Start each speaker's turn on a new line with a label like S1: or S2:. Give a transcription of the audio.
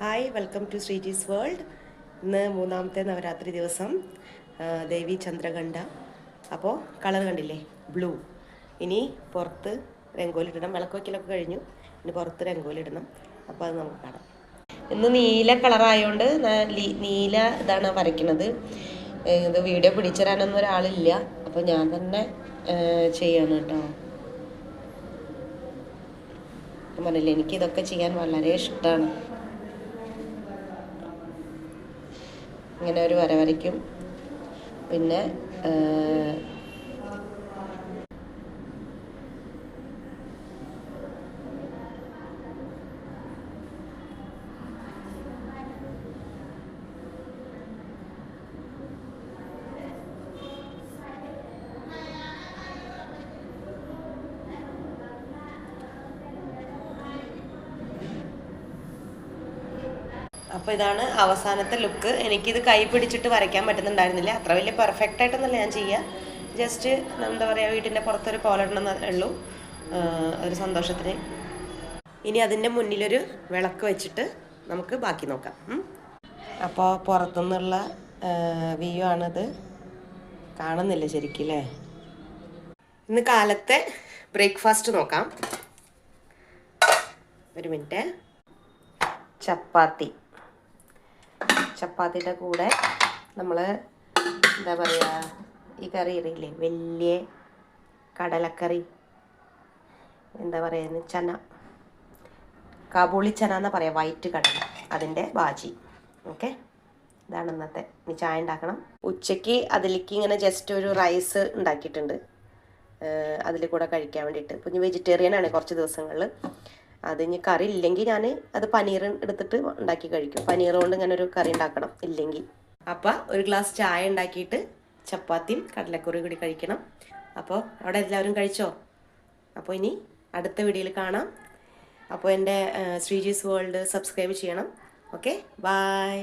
S1: Hi, welcome to Sreeji's world. ഇന്ന് മൂന്നാമത്തെ നവരാത്രി ദിവസം, ദേവി ചന്ദ്രകണ്ഠ. അപ്പോൾ കളർ കണ്ടില്ലേ, ബ്ലൂ. ഇനി പുറത്ത് രംഗോലിടണം. വിളക്ക് വയ്ക്കലൊക്കെ കഴിഞ്ഞു, ഇനി പുറത്ത് രംഗോലിടണം. അപ്പോൾ അത് നമുക്ക് കാണാം. ഇന്ന് നീല കളറായതുകൊണ്ട് നീല ഇതാണ് വരയ്ക്കുന്നത്. ഇത് വീഡിയോ പിടിച്ചു തരാനൊന്നും ഒരാളില്ല, അപ്പോൾ ഞാൻ തന്നെ ചെയ്യണം കേട്ടോ. പറഞ്ഞില്ലേ, എനിക്കിതൊക്കെ ചെയ്യാൻ വളരെ ഇഷ്ടമാണ്. ഇങ്ങനെ ഒരു വര വരയ്ക്കും. പിന്നെ അപ്പോൾ ഇതാണ് അവസാനത്തെ ലുക്ക്. എനിക്കിത് കൈ പിടിച്ചിട്ട് വരയ്ക്കാൻ പറ്റുന്നുണ്ടായിരുന്നില്ല. അത്ര വലിയ പെർഫെക്റ്റ് ആയിട്ടൊന്നുമല്ല ഞാൻ ചെയ്യുക. ജസ്റ്റ് എന്താ പറയുക, വീട്ടിൻ്റെ പുറത്തൊരു കോലടണം എന്നേ ഉള്ളൂ, ഒരു സന്തോഷത്തിന്. ഇനി അതിൻ്റെ മുന്നിലൊരു വിളക്ക് വെച്ചിട്ട് നമുക്ക് ബാക്കി നോക്കാം. അപ്പോൾ പുറത്തുനിന്നുള്ള വ്യൂ ആണിത്. കാണുന്നില്ല ശരിക്കും അല്ലേ? ഇന്ന് കാലത്തെ ബ്രേക്ക്ഫാസ്റ്റ് നോക്കാം. ഒരു മിനിറ്റ്. ചപ്പാത്തിയുടെ കൂടെ നമ്മൾ എന്താ പറയുക, ഈ കറി അറിയില്ലേ, വലിയ കടലക്കറി, എന്താ പറയുന്നത്, ചന, കാബൂളി ചന എന്നാ പറയാം, വൈറ്റ് കടല, അതിൻ്റെ ബാജി. ഓക്കെ, ഇതാണ് ഇന്നത്തെ. ഇനി ചായ ഉണ്ടാക്കണം. ഉച്ചയ്ക്ക് അതിലേക്ക് ഇങ്ങനെ ജസ്റ്റ് ഒരു റൈസ് ഉണ്ടാക്കിയിട്ടുണ്ട്, അതിൽ കൂടെ കഴിക്കാൻ വേണ്ടിയിട്ട്. ഇപ്പം ഇനി വെജിറ്റേറിയൻ ആണ് കുറച്ച് ദിവസങ്ങളിൽ. അത് ഇനി കറി ഇല്ലെങ്കിൽ ഞാൻ അത് പനീർ എടുത്തിട്ട് ഉണ്ടാക്കി കഴിക്കും. പനീർ കൊണ്ട് ഇങ്ങനെ ഒരു കറി ഉണ്ടാക്കണം ഇല്ലെങ്കിൽ. അപ്പം ഒരു ഗ്ലാസ് ചായ ഉണ്ടാക്കിയിട്ട് ചപ്പാത്തിയും കടലക്കറി കൂടി കഴിക്കണം. അപ്പോൾ അവിടെ എല്ലാവരും കഴിച്ചോ? അപ്പോൾ ഇനി അടുത്ത വീഡിയോയിൽ കാണാം. അപ്പോൾ എൻ്റെ ശ്രീജീസ് വേൾഡ് സബ്സ്ക്രൈബ് ചെയ്യണം. Okay, by.